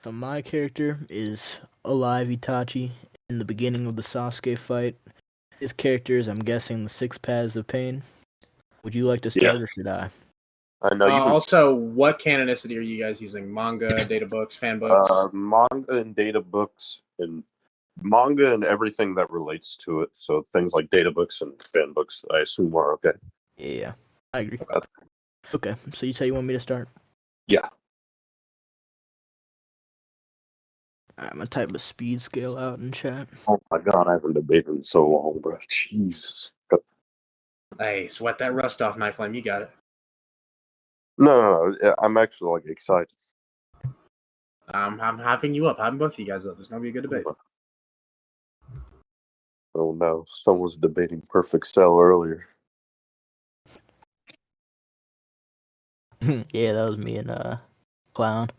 So my character is alive Itachi in the beginning of the Sasuke fight. His character is, I'm guessing, the Six Paths of Pain. Would you like to Yeah. start or should I? I know you can. Also, what canonicity are you guys using? Manga, data books, fan books? Manga and data books and manga and everything that relates to it. So things like data books and fan books, I assume are okay. Yeah, I agree. Okay. Okay, so you say you want me to start? Yeah. I'm gonna type a speed scale out in chat. Oh my god, I haven't debated in so long, bro. Jesus. Hey, sweat that rust off, NightFlame. You got it. No, I'm actually like excited. I'm hyping you up. Hyping both of you guys up. It's gonna be a good debate. Oh no, someone was debating Perfect Cell earlier. Yeah, that was me and Clown.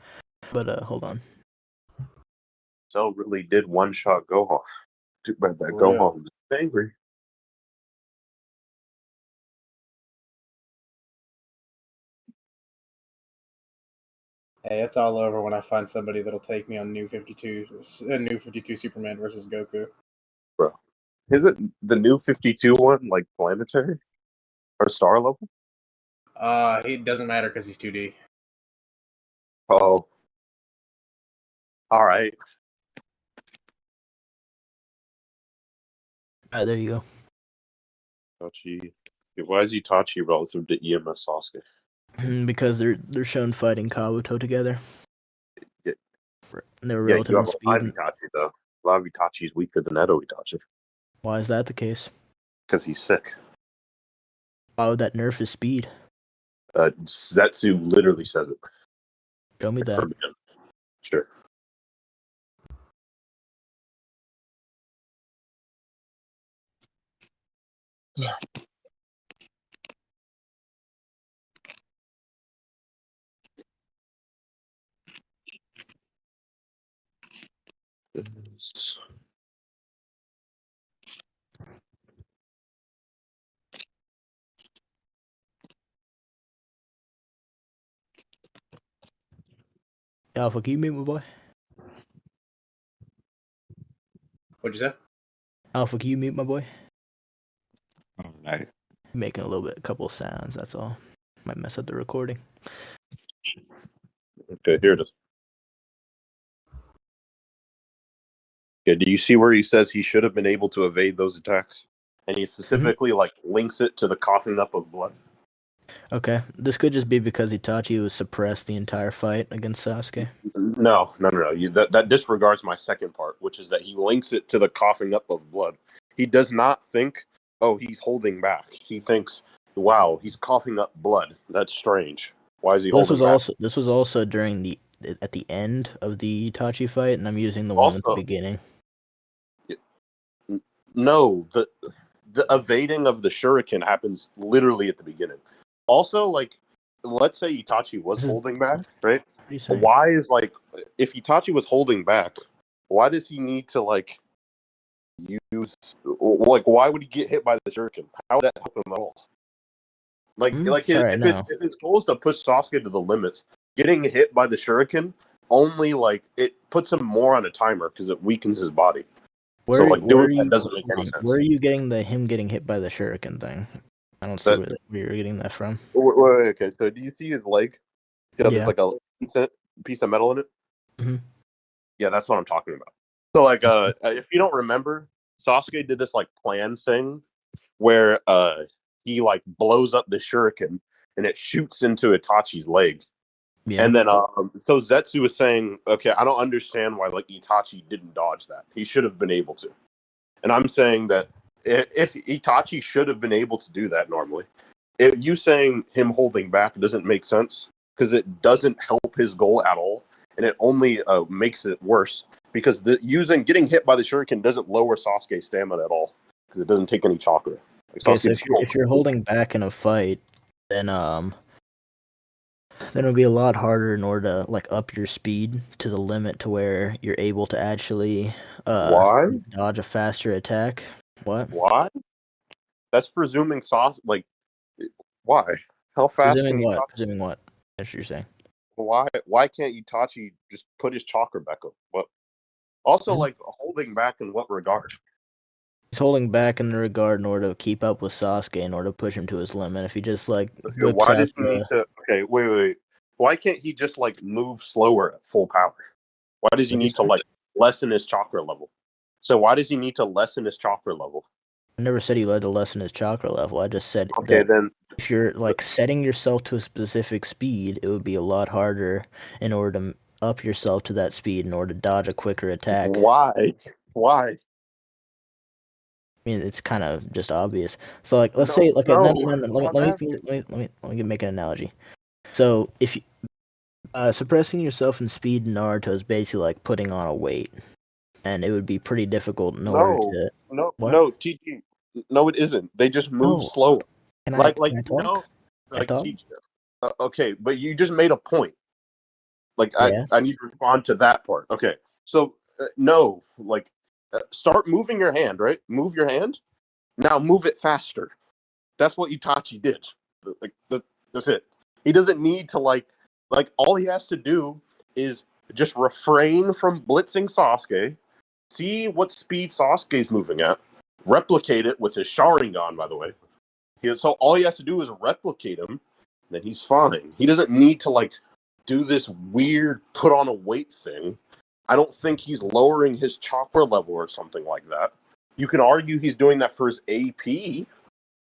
But hold on. Cell really did one-shot Gohan. Too bad that Oh, Gohan was angry. Hey, it's all over when I find somebody that'll take me on New 52 Superman versus Goku. Bro. Is it the new 52 one, like planetary? Or star level? It doesn't matter because he's 2D. Oh. Alright. Alright, there you go. Itachi. Why is Itachi relative to EMS Sasuke? Because they're shown fighting Kabuto together. Yeah. And they were Yeah, relative you in have a lot of speed. Itachi, though. A lot of Itachi is weaker than Edo Itachi. Why is that the case? Because he's sick. Why would that nerf his speed? Zetsu literally says it. Show me that. From him. Sure. Alpha, can you mute my boy? What'd you say? Alpha, can you mute my boy? All right. Making a couple of sounds, that's all. Might mess up the recording. Okay, here it is. Yeah, do you see where he says he should have been able to evade those attacks? And he specifically links it to the coughing up of blood. Okay, this could just be because Itachi was suppressed the entire fight against Sasuke. No. That disregards my second part, which is that he links it to the coughing up of blood. He does not think, oh, he's holding back. He thinks, wow, he's coughing up blood. That's strange. Why is he holding back? This was also during at the end of the Itachi fight, and I'm using the one at the beginning. No, the evading of the shuriken happens literally at the beginning. Also, let's say Itachi was holding back, right? Why is if Itachi was holding back, why does he need to use why would he get hit by the shuriken? How would that help him at all? If his goal is to push Sasuke to the limits, getting hit by the shuriken only it puts him more on a timer because it weakens his body. Doing that doesn't make any sense. Where are you getting him getting hit by the shuriken thing? I don't see where you're getting that from. Wait, okay, so do you see his leg? Yeah. There's a piece of metal in it? Mm-hmm. Yeah, that's what I'm talking about. So, if you don't remember, Sasuke did this, plan thing where, he, blows up the shuriken and it shoots into Itachi's leg. Yeah. And then, so Zetsu was saying, okay, I don't understand why, Itachi didn't dodge that. He should have been able to. And I'm saying that if Itachi should have been able to do that normally, you saying him holding back doesn't make sense because it doesn't help his goal at all, and it only makes it worse because getting hit by the shuriken doesn't lower Sasuke's stamina at all because it doesn't take any chakra. Okay, so if you're holding back in a fight, then it'll be a lot harder in order to up your speed to the limit to where you're able to actually dodge a faster attack. What? Why? That's presuming why? How fast Presuming what? That's what you're saying. Why can't Itachi just put his chakra back up? What? Also, like holding back in what regard? He's holding back in the regard in order to keep up with Sasuke, in order to push him to his limit. If he just like Okay, whips why out does he need to? Okay, wait. Why can't he just like move slower at full power? Why does he need to like lessen his chakra level? So why does he need to lessen his chakra level? I never said he led to lessen his chakra level. I just said Okay, that then if you're like setting yourself to a specific speed, it would be a lot harder in order to up yourself to that speed in order to dodge a quicker attack. why? Why? I mean, it's kind of just obvious. So, like, let's say, like, no. Let me make an analogy. So, if you, suppressing yourself in speed in Naruto is basically like putting on a weight, and it would be pretty difficult in order to. No, TG. No, it isn't. They just move slower. Can I talk? no, like talk? teach. Okay, but you just made a point. Like Yes. I need to respond to that part. Okay, so no, like start moving your hand. Right, move your hand. Now move it faster. That's what Itachi did. Like that's it. He doesn't need to like all he has to do is just refrain from blitzing Sasuke. See what speed Sasuke's moving at. Replicate it with his Sharingan, by the way. So all he has to do is replicate him, then he's fine. He doesn't need to like do this weird put on a weight thing. I don't think he's lowering his chakra level or something like that. You can argue he's doing that for his AP,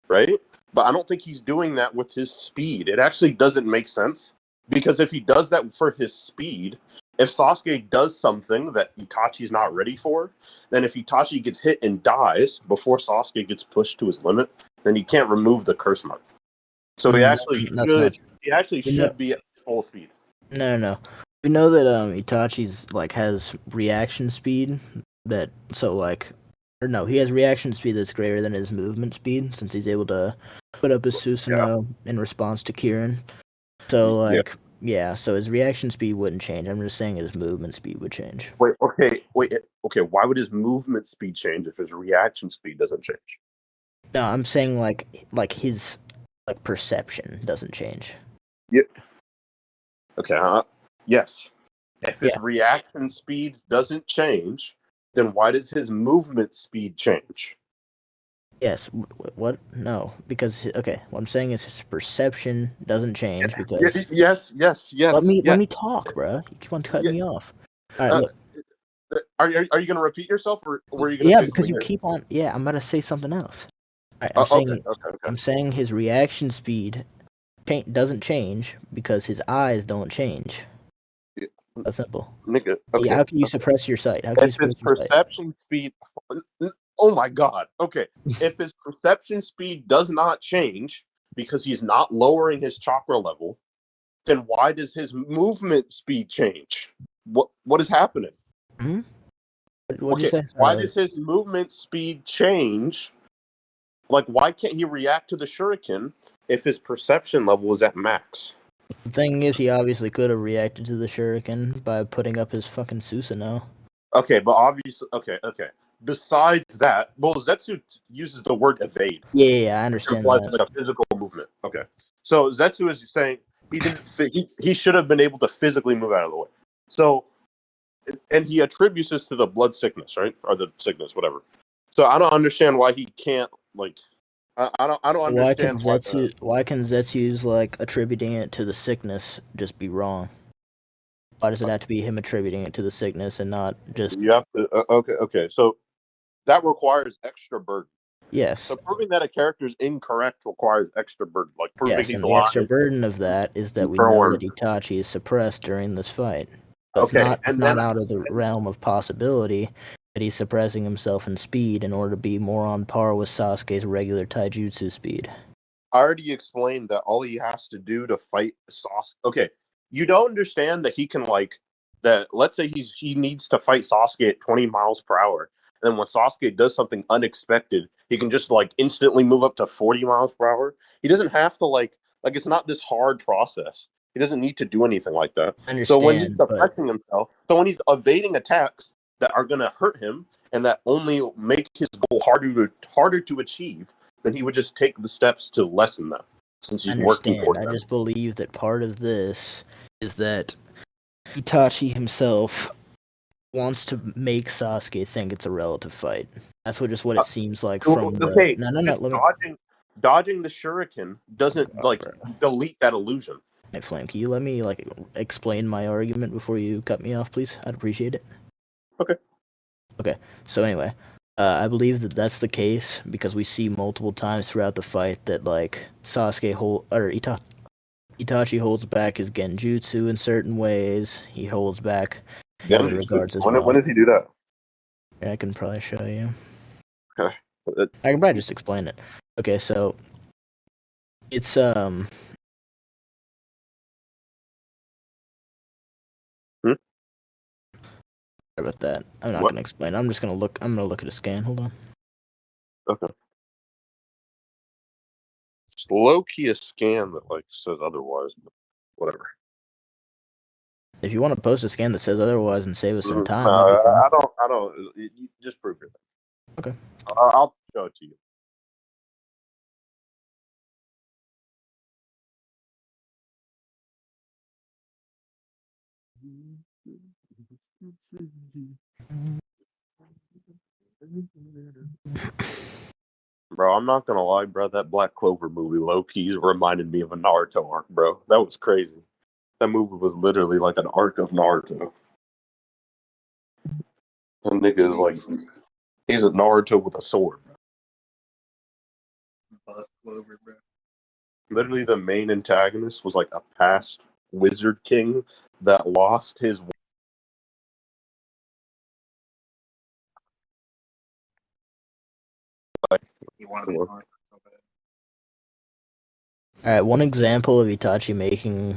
right? But I don't think he's doing that with his speed. It actually doesn't make sense, because if he does that for his speed, if Sasuke does something that Itachi's not ready for, then if Itachi gets hit and dies before Sasuke gets pushed to his limit, then he can't remove the curse mark. So he actually should be at full speed. No. We know that Itachi's like has reaction speed that he has reaction speed that's greater than his movement speed, since he's able to put up his Susanoo in response to Kirin. So so his reaction speed wouldn't change. I'm just saying his movement speed would change. Okay. Why would his movement speed change if his reaction speed doesn't change? No, I'm saying like his perception doesn't change. Yeah. Okay. Yes. If his reaction speed doesn't change, then why does his movement speed change? Yes. What? No. Because what I'm saying is his perception doesn't change because. Yes. Let me talk, bro. You keep on cutting me off. All right. Look. Are you going to repeat yourself, or were you going to say something? Because you keep on. Yeah, I'm about to say something else. All right, okay. I'm saying his reaction speed doesn't change because his eyes don't change. That's simple. Okay. How can you suppress your sight? How can his perception speed? Oh my god. Okay. If his perception speed does not change because he's not lowering his chakra level, then why does his movement speed change? What is happening? Hmm? What did you say? Why does his movement speed change? Like, why can't he react to the shuriken if his perception level is at max? The thing is, he obviously could have reacted to the shuriken by putting up his fucking Susanoo. Okay, but obviously, okay. Besides that, well, Zetsu uses the word evade. Yeah, I understand that. It's like a physical movement. Okay, so Zetsu is saying he should have been able to physically move out of the way. So, and he attributes this to the blood sickness, right, or the sickness, whatever. So I don't understand why he can't I don't understand why can Zetsu's attributing it to the sickness just be wrong? Why does it have to be him attributing it to the sickness and not just? You have to. Okay. So that requires extra burden. Yes. So proving that a character is incorrect requires extra burden. Like proving he's alive. The extra burden of that is that we know that Itachi is suppressed during this fight. So it's not out of the realm of possibility that he's suppressing himself in speed in order to be more on par with Sasuke's regular taijutsu speed. I already explained that all he has to do to fight Sasuke. Okay, you don't understand that he can that. Let's say he needs to fight Sasuke at 20 miles per hour, and then when Sasuke does something unexpected, he can just instantly move up to 40 miles per hour. He doesn't have to it's not this hard process. He doesn't need to do anything like that. So when he's suppressing himself, when he's evading attacks that are going to hurt him and that only make his goal harder to achieve, then he would just take the steps to lessen that, since he's working toward that. I just believe that part of this is that Itachi himself wants to make Sasuke think it's a relative fight. That's what it seems like from the. Okay, No. just Let me. dodging the shuriken doesn't Bro. delete that illusion. NightFlame, can you let me explain my argument before you cut me off, please? I'd appreciate it. Okay. So anyway, I believe that that's the case because we see multiple times throughout the fight that Sasuke Itachi holds back his genjutsu in certain ways. He holds back in other regards as well. When does he do that? I can probably show you. Okay. I can probably just explain it. Okay, so it's Sorry about that. I'm not gonna explain. I'm just gonna look. I'm gonna look at a scan. Hold on. Okay. It's low key a scan that says otherwise, but whatever. If you want to post a scan that says otherwise and save us some time, I don't. You just prove it. Okay. I'll show it to you. Bro, I'm not gonna lie, bro. That Black Clover movie, low key, reminded me of a Naruto arc, bro. That was crazy. That movie was literally like an arc of Naruto. That nigga is he's a Naruto with a sword. Black Clover, bro. Literally, the main antagonist was a past wizard king that lost his. Alright, one example of Itachi making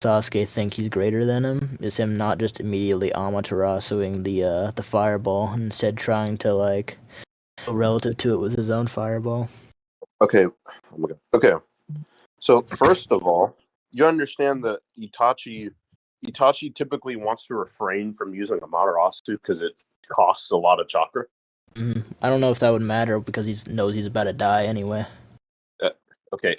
Sasuke think he's greater than him is him not just immediately Amaterasuing the fireball, instead trying to go relative to it with his own fireball. Okay. Oh my God. Okay. So first of all, you understand that Itachi typically wants to refrain from using Amaterasu because it costs a lot of chakra. I don't know if that would matter because he knows he's about to die anyway. Okay,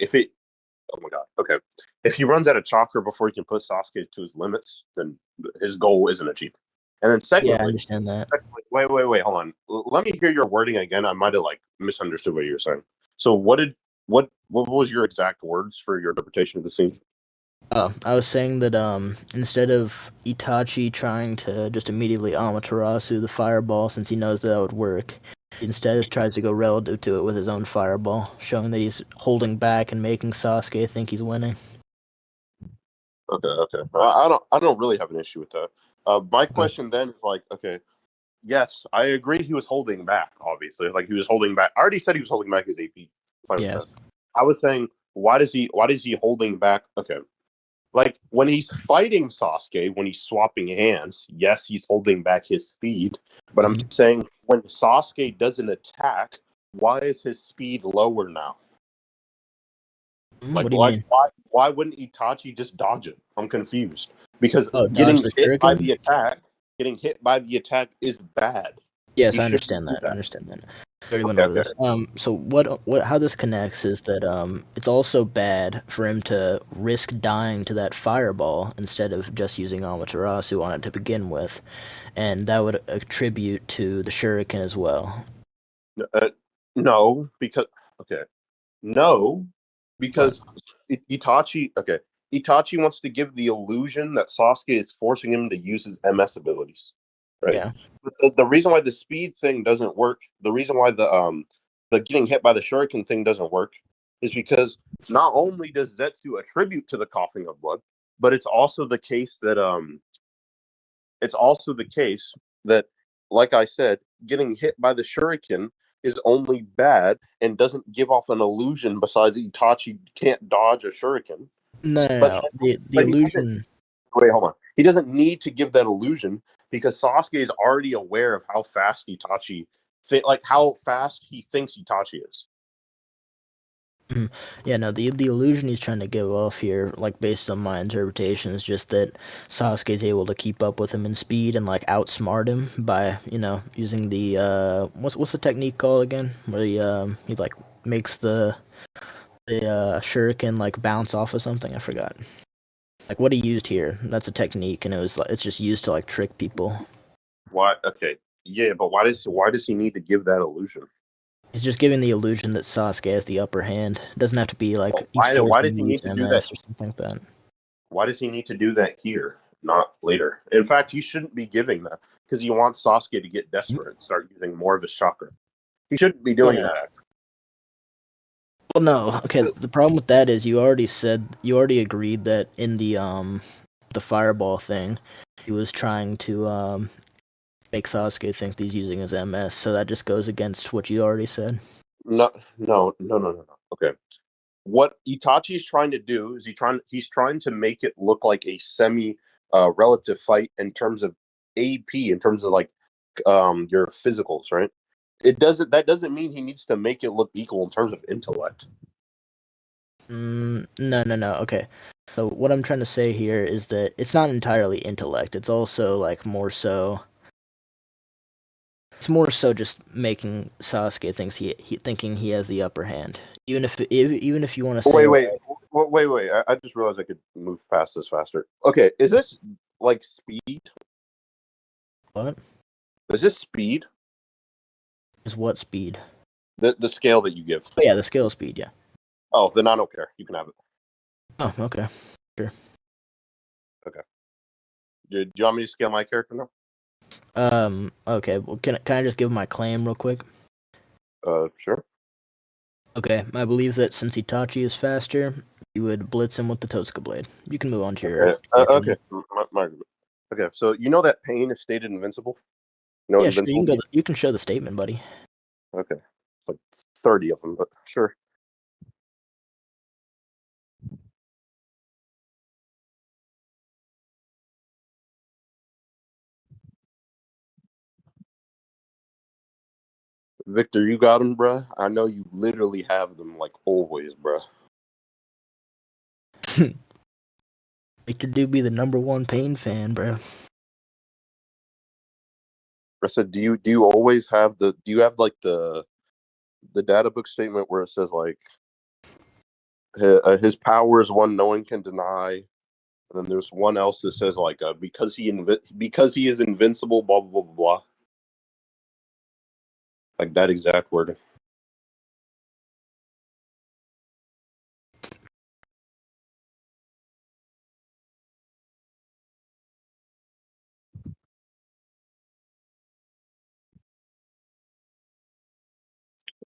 oh my God. Okay, if he runs out of chakra before he can put Sasuke to his limits, then his goal isn't achieved. And then secondly, yeah, I understand that. Wait, hold on. Let me hear your wording again. I might have misunderstood what you were saying. So what was your exact words for your interpretation of the scene? Oh, I was saying that instead of Itachi trying to just immediately Amaterasu the fireball since he knows that would work, he instead tries to go relative to it with his own fireball, showing that he's holding back and making Sasuke think he's winning. Okay. I don't really have an issue with that. My question then is okay, yes, I agree he was holding back, obviously. He was holding back. I already said he was holding back his AP. Yes. I was saying, why is he holding back? Okay. When he's fighting Sasuke, when he's swapping hands, yes, he's holding back his speed. But I'm saying when Sasuke doesn't attack, why is his speed lower now? What do you mean? Why wouldn't Itachi just dodge it? I'm confused. Because getting hit by the attack is bad. Yes, I understand that. I already went over this. So how this connects is that it's also bad for him to risk dying to that fireball instead of just using Amaterasu on it to begin with, and that would attribute to the Shuriken as well. No, because Itachi wants to give the illusion that Sasuke is forcing him to use his MS abilities, right? Yeah. The reason why the speed thing doesn't work, the reason why the getting hit by the shuriken thing doesn't work, is because not only does Zetsu attribute to the coughing of blood, but it's also the case that, like I said, getting hit by the shuriken is only bad and doesn't give off an illusion. Besides, Itachi can't dodge a shuriken. No. The illusion. Wait, hold on. He doesn't need to give that illusion because Sasuke is already aware of how fast how fast he thinks Itachi is. Yeah, no, the illusion he's trying to give off here, based on my interpretation, is just that Sasuke's able to keep up with him in speed and outsmart him by using the what's the technique called again? Where he makes the shuriken bounce off of something. I forgot. Like what he used here, that's a technique, and it's just used to like trick people. Why? Okay, yeah, but why does he need to give that illusion? He's just giving the illusion that Sasuke has the upper hand. It doesn't have to be like he's Why forcing does he to need use to do that? MS or something like that. Why does he need to do that here, not later? In fact, he shouldn't be giving that because he wants Sasuke to get desperate and start using more of his chakra. He shouldn't be doing that. Well, no. Okay, the problem with that is you already agreed that in the fireball thing, he was trying to make Sasuke think that he's using his MS, so that just goes against what you already said. No. Okay. What Itachi's trying to do is he's trying to make it look like a semi relative fight in terms of AP, in terms of like your physicals, right? That doesn't mean he needs to make it look equal in terms of intellect. No. Okay. So what I'm trying to say here is that it's not entirely intellect. It's also like more so. It's more so just making Sasuke thinking he has the upper hand. Even if you want to say Wait. I just realized I could move past this faster. Okay, is this like speed? What? Is this speed? Is what speed? The scale that you give? Oh yeah, the scale speed. Yeah. Oh, then I don't care. You can have it. Oh, okay. Sure. Okay. Do you want me to scale my character now? Okay. Well, can I just give my claim real quick? Sure. Okay. I believe that since Itachi is faster, you would blitz him with the Totsuka blade. You can move on to your. Okay. Okay. So you know that pain is stated invincible. No, Yeah, sure. invincible. You can show the statement, buddy. Okay. It's like 30 of them, but sure. Victor, you got them, bruh. I know you literally have them like always, bruh. Victor do be the #1 pain fan, bro. I said, do you always have do you have like the data book statement where it says like his power is one no one can deny, and then there's one else that says like because he is invincible, blah blah blah blah blah. Like that exact wording.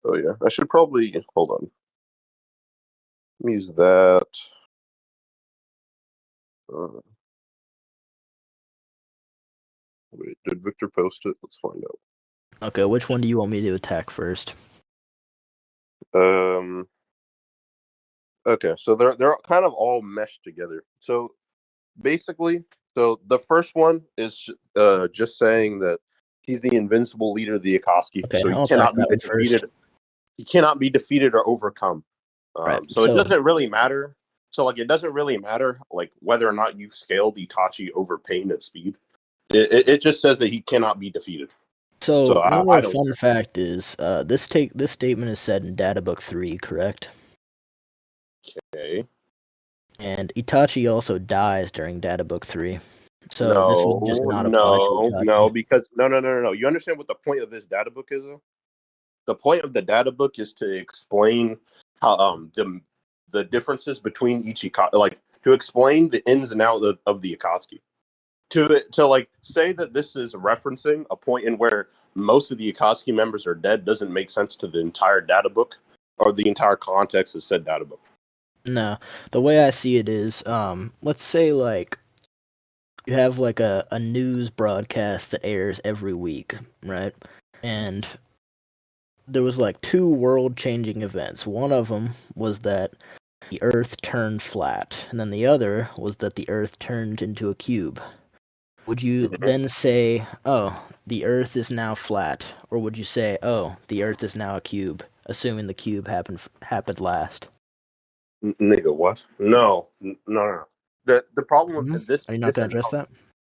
Oh yeah, I should probably hold on. Let me use that. Wait, did Victor post it? Let's find out. Okay, which one do you want me to attack first? Okay, so they're kind of all meshed together. So basically, so the first one is just saying that he's the invincible leader of the Akatsuki, Okay, so he I'll cannot attack be that one defeated. first. He cannot be defeated or overcome. Right, So it doesn't really matter. So like it doesn't really matter like whether or not you've scaled Itachi over pain and speed. It just says that he cannot be defeated. So I don't fun care. fact is this statement is said in Data Book 3, correct? Okay. And Itachi also dies during Data Book 3. So this would just No, not apply to Itachi. because no. You understand what the point of this data book is, though? The point of the data book is to explain how the differences between each like to explain the ins and outs of the Akatsuki. To like say that this is referencing a point in where most of the Akatsuki members are dead doesn't make sense to the entire data book or the entire context of said data book. No, the way I see it is, let's say like you have like a news broadcast that airs every week, right? And there was like 2 world-changing events. One of them was that the Earth turned flat, and then the other was that the Earth turned into a cube. Would you then say, "Oh, the Earth is now flat," or would you say, "Oh, the Earth is now a cube," assuming the cube happened last? Nigga, what? No. The problem with this Are you not going to address that?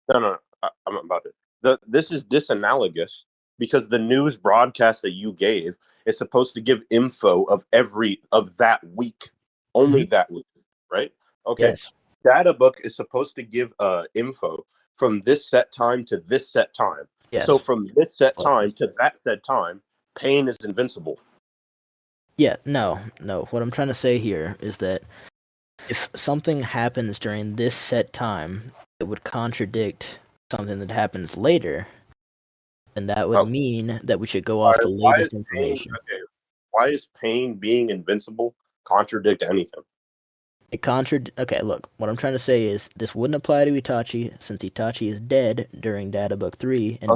No. I'm about it. This is disanalogous because the news broadcast that you gave is supposed to give info of that week, only that week, right? Okay. Yes. data book is supposed to give info from this set time to this set time. Yes. So from this set Fuck time this. to that set time, Pain is invincible. Yeah, no. What I'm trying to say here is that if something happens during this set time, it would contradict something that happens later, and that would mean that we should go off the latest information. Why is Pain being invincible contradict anything? Okay, look, what I'm trying to say is this wouldn't apply to Itachi since Itachi is dead during Data Book 3, and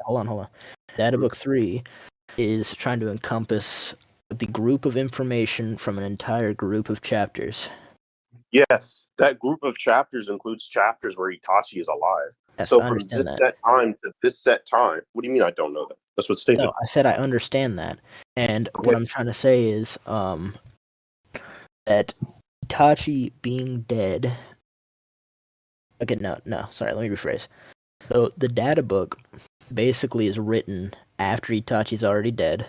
hold on. Data Book 3 is trying to encompass the group of information from an entire group of chapters. Yes, that group of chapters includes chapters where Itachi is alive. Yes, So I from understand this that. set time to this set time, what do you mean I don't know that? That's what's stated. No, I said I understand that. And Okay. what I'm trying to say is that Itachi being dead... Okay, sorry, let me rephrase. So the data book basically is written after Itachi's already dead,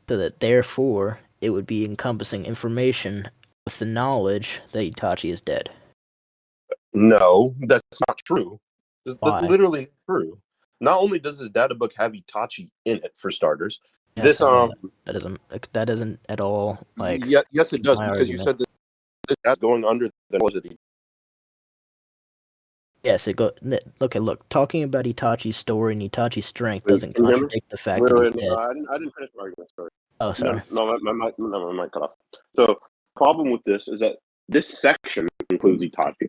so that therefore it would be encompassing information with the knowledge that Itachi is dead. No, that's not true. That's Why? literally not true. Not only does this data book have Itachi in it, for starters, Yes, that isn't at all like... yes, it does, my because you argument. said that that's going under the nose of the... Yes, it go. Okay, look, talking about Itachi's story and Itachi's strength Wait, doesn't can you hear me? contradict the fact that he's dead. I didn't finish my argument. Sorry. Oh, sorry. No, my mic cut off. So, the problem with this is that this section includes Itachi.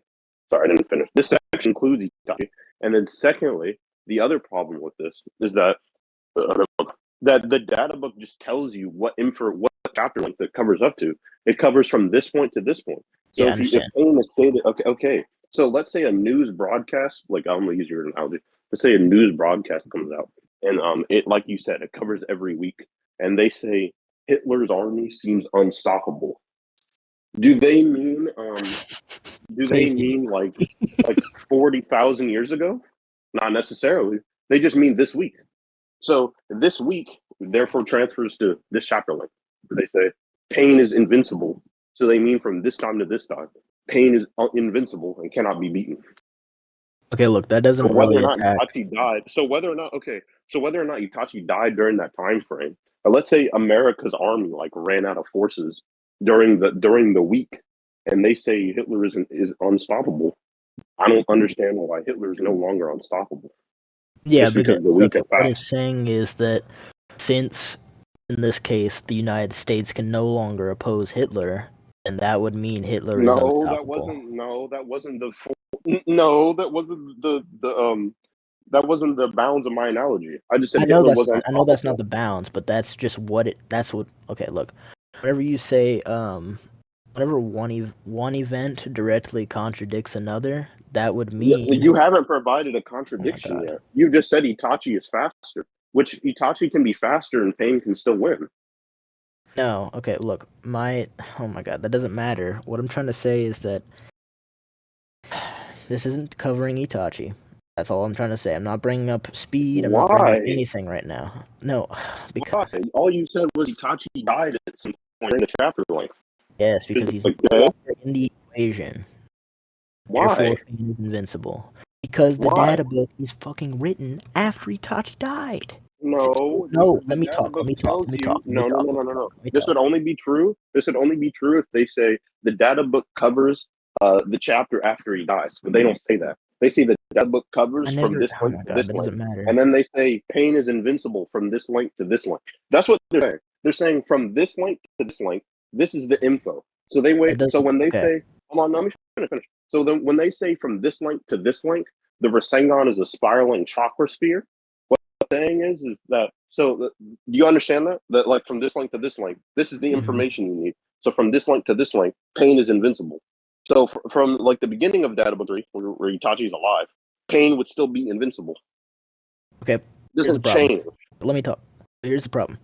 Sorry, I didn't finish. This section includes Itachi. And then secondly, the other problem with this is that that the data book just tells you what chapter length it covers up to. It covers from this point to this point. So Yeah, I understand. if Pain is stated, okay. So let's say a news broadcast, like I'm gonna use your analogy. Let's say a news broadcast comes out, and it, like you said, it covers every week, and they say Hitler's army seems unstoppable. Do they mean like 40,000 years ago? Not necessarily. They just mean this week. So this week, therefore, transfers to this chapter length. They say Pain is invincible. So they mean from this time to this time, Pain is invincible and cannot be beaten. Okay, look, that doesn't whether really or not attack. Itachi died. So whether or not Itachi died during that time frame, or let's say America's army like ran out of forces during the week, and they say Hitler is unstoppable. I don't understand why Hitler is no longer unstoppable. Yeah, because the week what it's saying is that since in this case the United States can no longer oppose Hitler, and that would mean Hitler is unstoppable. That wasn't the bounds of my analogy. I just said Hitler was unstoppable. I know that's not the bounds, but that's just okay, look. Whenever you say whenever one event directly contradicts another, that would mean... You haven't provided a contradiction yet. You just said Itachi is faster, which Itachi can be faster and Pain can still win. No, okay, look, oh my god, that doesn't matter. What I'm trying to say is that this isn't covering Itachi. That's all I'm trying to say. I'm not bringing up speed. I'm not bringing up anything right now. No, because... Why? All you said was Itachi died at some point in the chapter length. Yes, because he's in the equation. Why? Therefore, Pain is invincible. Because the data book is fucking written after Itachi died. No, let me talk. No. This would only be true if they say the data book covers the chapter after he dies, but they don't say that. They say the data book covers from this length to this length, and then they say Pain is invincible from this length to this length. That's what they're saying. They're saying from this length to this length, this is the info. So they wait. So when they say, hold on, let me finish. So then when they say from this length to this length, the Rasengan is a spiraling chakra sphere. Saying is that do you understand that like from this length to this length, this is the information you need. So from this length to this length, Pain is invincible. So from like the beginning of Data Book 3, where Itachi is alive, Pain would still be invincible. Okay, doesn't change. Let me talk. Here's the problem.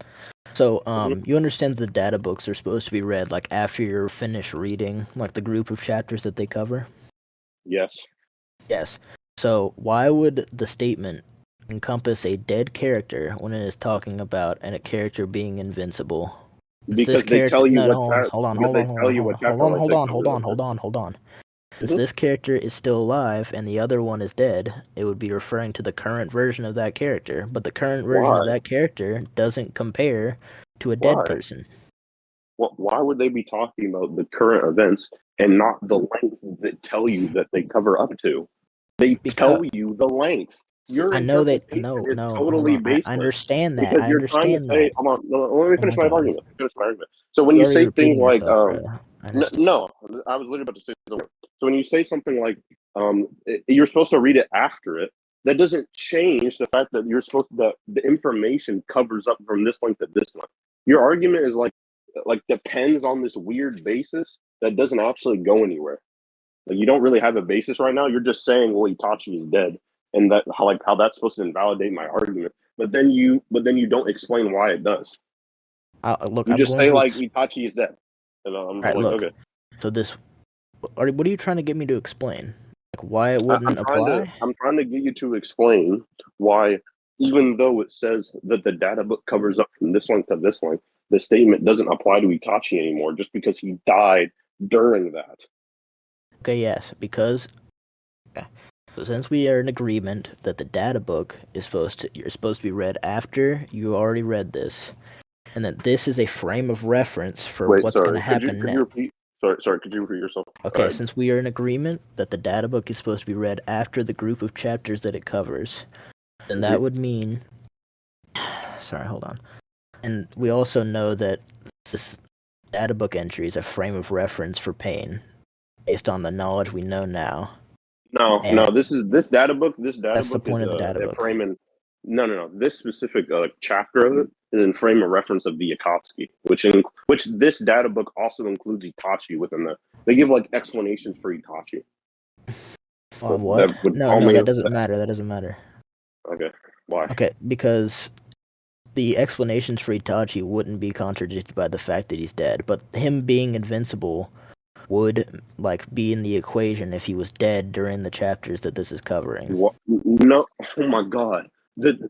So you understand the data books are supposed to be read like after you're finished reading like the group of chapters that they cover? Yes. So why would the statement encompass a dead character when it is talking about a character being invincible? Because they tell you hold on. Since this character is still alive and the other one is dead, it would be referring to the current version of that character. But the current version of that character doesn't compare to a dead person. Why would they be talking about the current events and not the length that tell you that they cover up to? They tell you the length. I know that. No, totally baseless. I understand that. Because you're trying to say, hold on, let me finish my argument. So when you say things like, no, I was literally about to say something. So when you say something like, you're supposed to read it after it, that doesn't change the fact that you're supposed to, the information covers up from this length to this length. Your argument is like depends on this weird basis that doesn't actually go anywhere. Like you don't really have a basis right now. You're just saying, well, Itachi is dead, and that how that's supposed to invalidate my argument. But then you don't explain why it does. Look, you just say like Itachi is dead, and I'm like, look, okay. So what are you trying to get me to explain? Like why it wouldn't apply? I'm trying to get you to explain why, even though it says that the data book covers up from this length to this length, the statement doesn't apply to Itachi anymore just because he died during that. Okay, yes, because so since we are in agreement that the data book is supposed to be read after you already read this, and that this is a frame of reference for what's going to happen next. Sorry, could you repeat yourself? Okay, since we are in agreement that the data book is supposed to be read after the group of chapters that it covers, then that would mean... Sorry, hold on. And we also know that this data book entry is a frame of reference for pain, based on the knowledge we know now. No, this data book. That's the point of the data book. Framing. No. This specific chapter of it is in frame of reference of the Akatsuki, which this data book also includes Itachi within the. They give like explanations for Itachi. On what? No, that doesn't matter. That doesn't matter. Okay, why? Okay, because the explanations for Itachi wouldn't be contradicted by the fact that he's dead, but him being invincible would be in the equation if he was dead during the chapters that this is covering. What? No, oh my god. The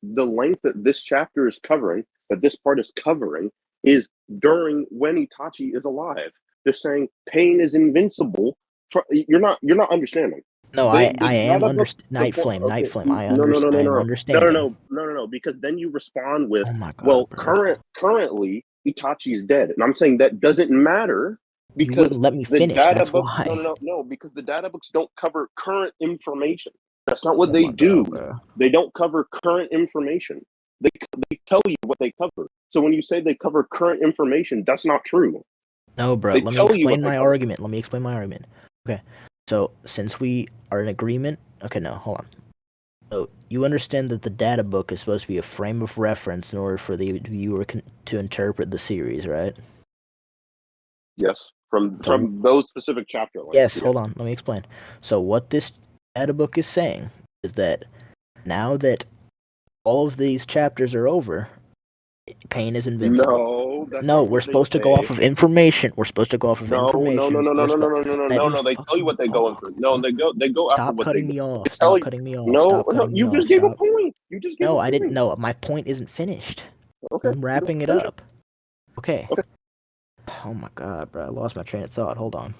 length that this chapter is covering, that this part is covering, is during when Itachi is alive. They're saying pain is invincible. You're not understanding. No, I am understanding. NightFlame. I understand. No. Because then you respond with, oh my god, well, currently Itachi is dead, and I'm saying that doesn't matter. Because you wouldn't let me finish. That's why. No, because the data books don't cover current information. That's not what they do. They don't cover current information. They tell you what they cover. So when you say they cover current information, that's not true. No, bro. Let me explain my argument. Okay. So since we are in agreement, okay, no, hold on. So you understand that the data book is supposed to be a frame of reference in order for the viewer to interpret the series, right? Yes. From those specific chapter lengths. Yes, hold on. Let me explain. So what this data book is saying is that now that all of these chapters are over, pain is invincible. No, we're supposed to go off of information. We're supposed to go off of information. No. They tell you what they go for. No, they go after what they. Stop cutting me off. Stop cutting me off. No. You just gave a point. No, I didn't. No, my point isn't finished. Okay. I'm wrapping it up. Okay. Oh my god, bro! I lost my train of thought. Hold on.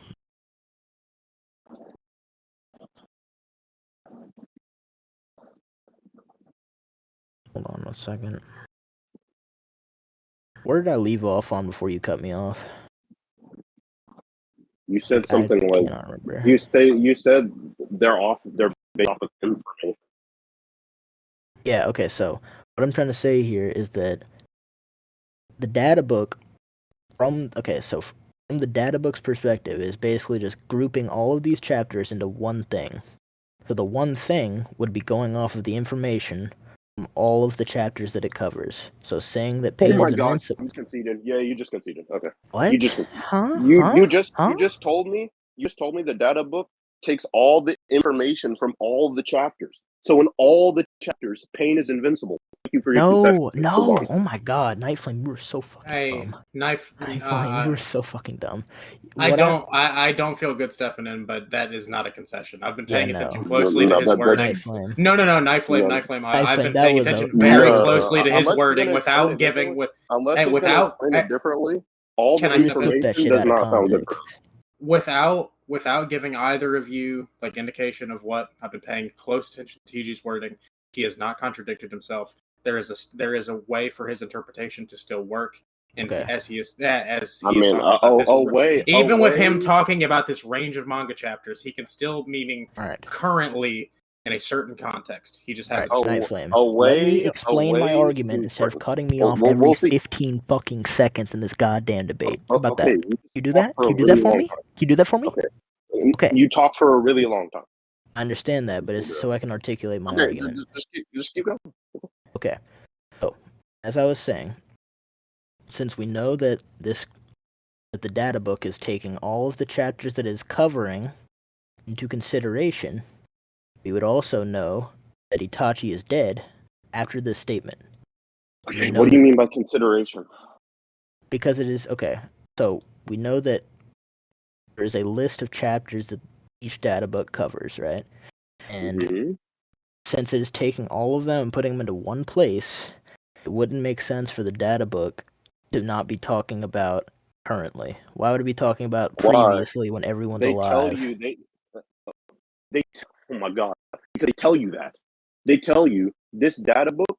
Hold on 1 second. Where did I leave off on before you cut me off? You said something like you said they're based off of information. Yeah. Okay. So what I'm trying to say here is that the data book from the data book's perspective is basically just grouping all of these chapters into one thing. So the one thing would be going off of the information from all of the chapters that it covers. So saying that pain is invincible. You conceded. Yeah, you just conceded. Okay. What? You just told me the data book takes all the information from all the chapters. So in all the chapters, pain is invincible. Thank you for your concession. No. Oh my god, NightFlame, you were so fucking dumb. NightFlame, you were so fucking dumb. I don't feel good stepping in, but that is not a concession. I've been paying attention closely to his wording. No, NightFlame. I've been paying attention very closely to his wording without giving differently. All the information does not sound good. Without without giving either of you like indication of what I've been paying close attention to TG's wording, he has not contradicted himself. There is a way for his interpretation to still work. And as he is talking about this, even with him talking about this range of manga chapters, he can still meaning currently in a certain context. He just has NightFlame. Let me explain my argument instead of cutting me off every 15 fucking seconds in this goddamn debate. How about that? You do that? Can you do that for me? Can you do that for me? Okay. You talk for a really long time. I understand that, but it's so I can articulate my argument. Just keep going. Okay. So, as I was saying, since we know that the data book is taking all of the chapters that it is covering into consideration, we would also know that Itachi is dead after this statement. Okay, what do you mean by consideration? Because it is okay. So we know that there is a list of chapters that each data book covers, right? And since it is taking all of them and putting them into one place, it wouldn't make sense for the data book to not be talking about currently. Why would it be talking about previously when everyone's alive? Oh my god. Because they tell you that. They tell you this data book,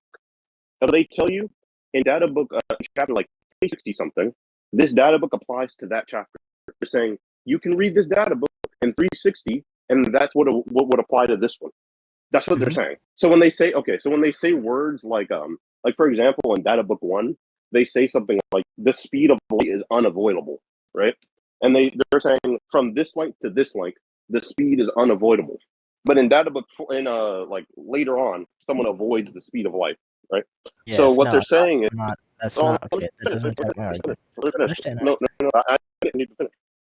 they tell you in data book chapter like 360 something, this data book applies to that chapter. They're saying you can read this data book in 360 and that's what would apply to this one. That's what they're saying. So when they say words like for example in data book 1, they say something like the speed of light is unavoidable, right? And they're saying from this length to this length, the speed is unavoidable. But in data book like later on, someone avoids the speed of light, right? Yes, so what they're saying is that's not okay. That doesn't affect my argument. No, I didn't need to finish.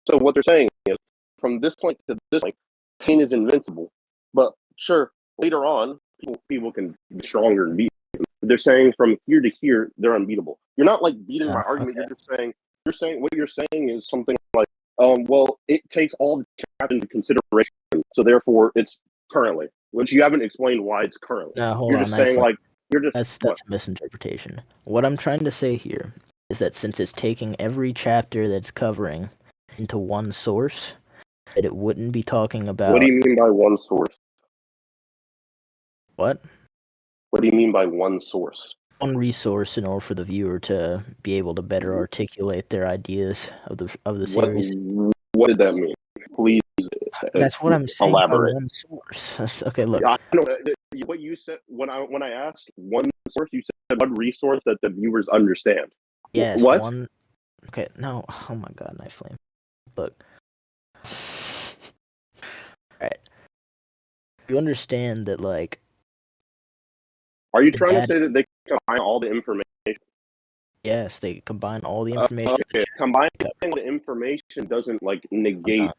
So what they're saying is from this length to this length, pain is invincible. But sure, later on, people can be stronger and beat them. They're saying from here to here, they're unbeatable. You're not like beating my argument. Okay. You're saying what you're saying is something like, well, it takes all the chapters into consideration, so therefore it's currently, which you haven't explained why it's currently. No, hold you're on. Just saying like that's a misinterpretation. What I'm trying to say here is that since it's taking every chapter that's covering into one source, that it wouldn't be talking about. What do you mean by one source? What? What do you mean by one source? One resource in order for the viewer to be able to better articulate their ideas of the series. What did that mean? Please. That's what I'm saying. Elaborate. One source. Okay, look. I know what you said when I asked one source. You said one resource that the viewers understand. Yes. What? One. Okay. No. Oh my God, NightFlame. Look. Alright. You understand that, like. Are you trying to say that they combine all the information? Yes, they combine all the information. Okay. Combining the information doesn't like negate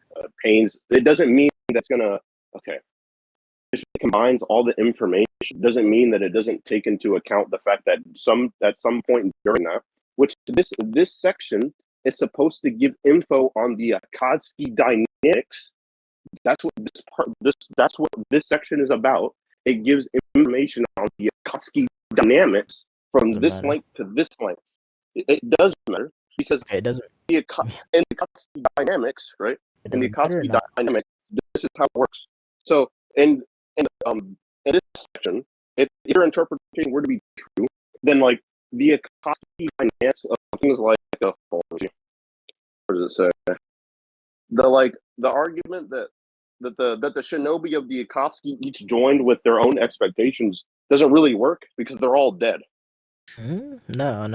pains. It doesn't mean that's gonna. Okay. It combines all the information doesn't mean that it doesn't take into account the fact that at some point during that, which this section is supposed to give info on the Akatsuki dynamics. That's what that's what this section is about. It gives information on the Akatsuki dynamics from this length to this length. It does matter because it doesn't. In the Akatsuki dynamics, right? In the Akatsuki dynamics, this is how it works. So in this section, if your interpretation were to be true, then like the Akatsuki dynamics of things like what does it say? The argument that the shinobi of the Akatsuki each joined with their own expectations doesn't really work because they're all dead. No.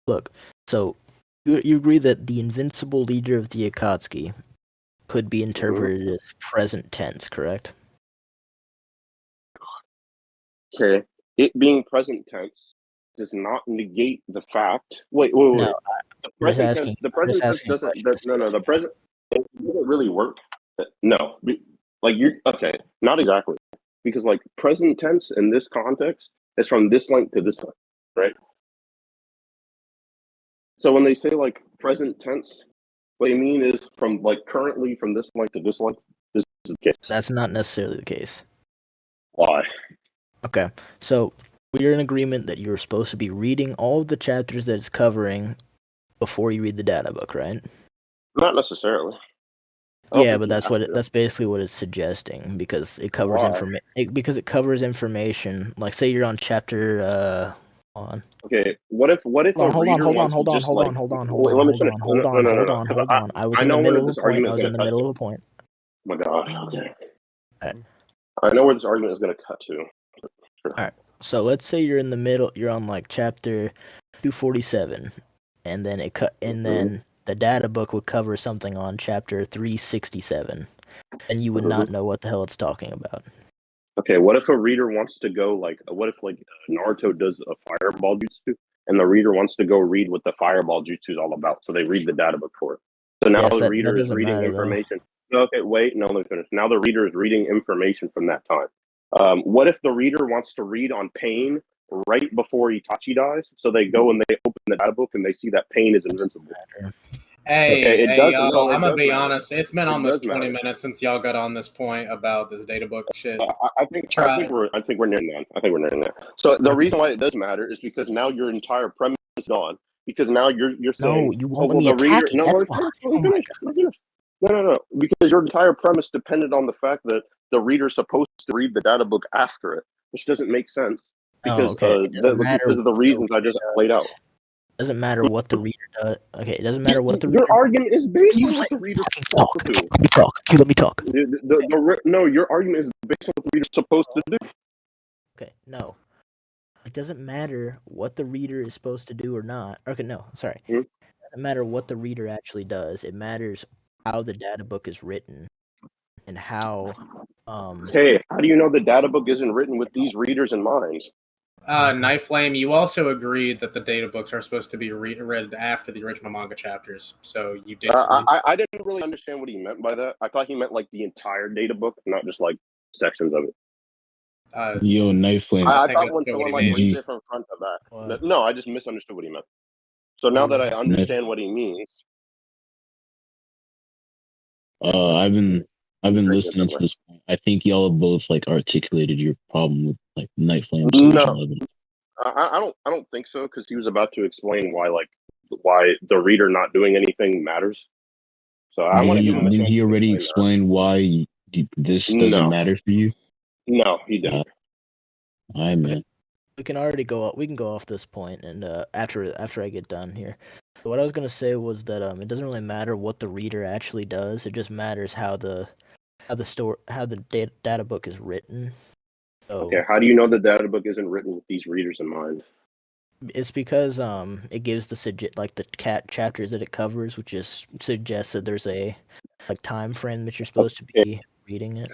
Look, so you agree that the invincible leader of the Akatsuki could be interpreted as present tense, correct? Okay, it being present tense does not negate the fact. Wait. No, the present tense. The present tense doesn't. The present. It doesn't really work. No, like you're okay. Not exactly, because like present tense in this context is from this length to this length, right? So when they say like present tense, what they mean is from like currently from this length to this length. This is the case. That's not necessarily the case. Why? Okay, so we're in agreement that you're supposed to be reading all of the chapters that it's covering before you read the data book, right? Not necessarily. Yeah, but that's basically what it's suggesting because it covers information. Like, say you're on chapter. Okay, what if hold on. I was in the middle of a point. Oh my god. Okay. Right. I know where this argument is going to cut to. Sure. All right. So let's say you're in the middle. You're on like chapter 247, and then then the data book would cover something on chapter 367, and you would not know what the hell it's talking about. Okay, what if a reader wants to go what if Naruto does a fireball jutsu, and the reader wants to go read what the fireball jutsu is all about, so they read the data book for it. So now the reader is reading information. Okay, wait, no, let me finish. Now the reader is reading information from that time. What if the reader wants to read on pain right before Itachi dies? So they go and they open the data book and they see that pain is invincible. Hey, y'all, I'm gonna be honest. It's been almost 20 minutes since y'all got on this point about this data book shit. I think we're nearing that. So the reason why it does matter is because now your entire premise is gone. Because now you're saying, no, you won't let me attack it. No. Because your entire premise depended on the fact that the reader's supposed to read the data book after it, which doesn't make sense because because of the reasons I just laid out. Doesn't matter what the reader does. Okay, it doesn't matter what the reader. Your argument is based on what the reader's supposed to do. Let me talk. No, your argument is based on what the reader's supposed to do. Okay, no. It doesn't matter what the reader is supposed to do or not. Okay, no, sorry. It doesn't matter what the reader actually does. It matters how the data book is written and how. Hey, how do you know the data book isn't written with these readers in mind? NightFlame, you also agreed that the data books are supposed to be read after the original manga chapters. So you did. I didn't really understand what he meant by that. I thought he meant like the entire data book, not just like sections of it. Yo, NightFlame. I thought when someone reads it from front to back. No, I just misunderstood what he meant. So now that I understand what he means. I've been listening to this point. I think y'all have both articulated your problem with NightFlame's No, I don't think so, because he was about to explain why the reader not doing anything matters. So I want to give him a chance. Did he already explain why this doesn't matter for you? No, he didn't. All right, man. We can already go. We can go off this point, and after I get done here, what I was gonna say was that it doesn't really matter what the reader actually does. It just matters how the data book is written. So, okay, how do you know the data book isn't written with these readers in mind? It's because it gives the chapters that it covers, which just suggests that there's a time frame that you're supposed to be reading it.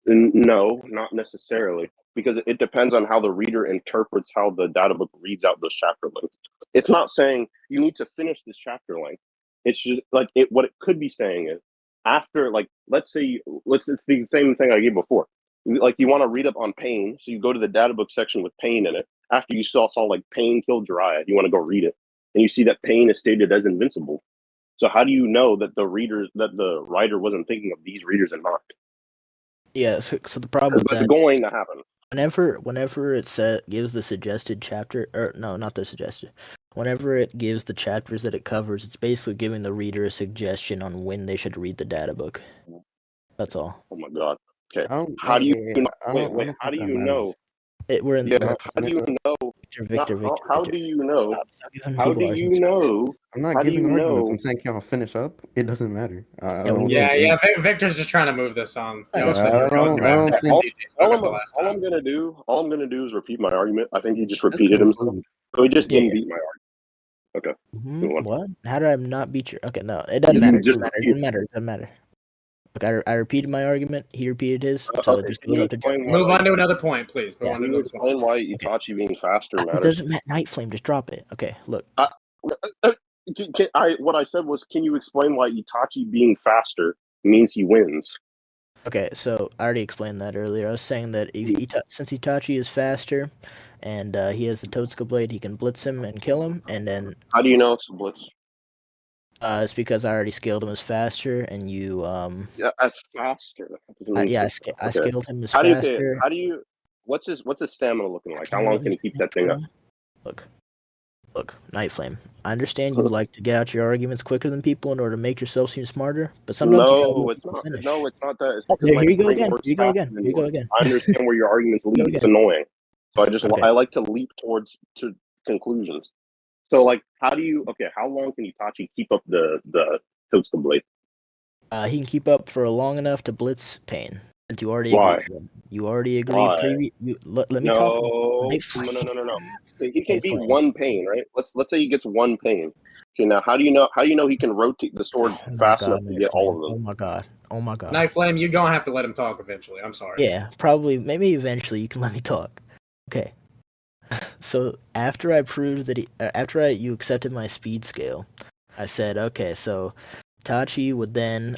No, not necessarily, because it depends on how the reader interprets how the data book reads out those chapter lengths. It's not saying you need to finish this chapter length. It's just what it could be saying is after it's the same thing I gave before. You want to read up on pain, so you go to the data book section with pain in it. After you saw pain kill Jiraiya, you want to go read it, and you see that pain is stated as invincible. So how do you know that the writer wasn't thinking of these readers in mind? Yeah, so the problem with that is going to happen. Whenever it gives the suggested chapter, or no, not the suggested. Whenever it gives the chapters that it covers, it's basically giving the reader a suggestion on when they should read the data book. That's all. Oh my god. Okay. How do you know? Wait. How do you know? We're in. How do you know? Victor. How do you know? How do you know? I'm not giving arguments. I'm saying, can I finish up? It doesn't matter. Victor's just trying to move this on. All I'm gonna do is repeat my argument. I think he just repeated himself. So he just didn't beat my argument. Okay. What? How did I not beat your? Okay, no, it doesn't matter. It doesn't matter. Look, I repeated my argument. He repeated his. So just goes up to move on to another point, please. Can you explain why Itachi being faster matters? It doesn't matter. NightFlame, just drop it. Okay, look. What I said was, can you explain why Itachi being faster means he wins? Okay, so I already explained that earlier. I was saying that since Itachi is faster, and he has the Totsuka blade, he can blitz him and kill him, and then. How do you know it's a blitz? It's because I already scaled him as faster, and you. Yeah, as faster. I scaled him as faster. How do you? What's his stamina looking like? How long can he keep that thing up? Look. Look, NightFlame, I understand you like to get out your arguments quicker than people in order to make yourself seem smarter, but sometimes you gotta No, let it's people not. finish. No, it's not that. It's Oh, because my here you go brain again. works Here you go faster again. than Here you go yours. again. I understand where your arguments lead. It's annoying. So I like to leap towards to conclusions. So like, how long can Itachi keep up the Totsuka blade? He can keep up for long enough to blitz Pain. And you already Why? agreed. You already agreed. Why? Let me No, talk. no. He can beat NightFlame. one Pain, right? Let's say he gets one Pain. Okay, now how do you know he can rotate the sword fast enough to get all of them? Oh my god. Oh my god. NightFlame, you're gonna have to let him talk eventually. I'm sorry. Yeah, probably. Maybe eventually you can let me talk. Okay. So after I proved that you accepted my speed scale, I said, okay, so Itachi would then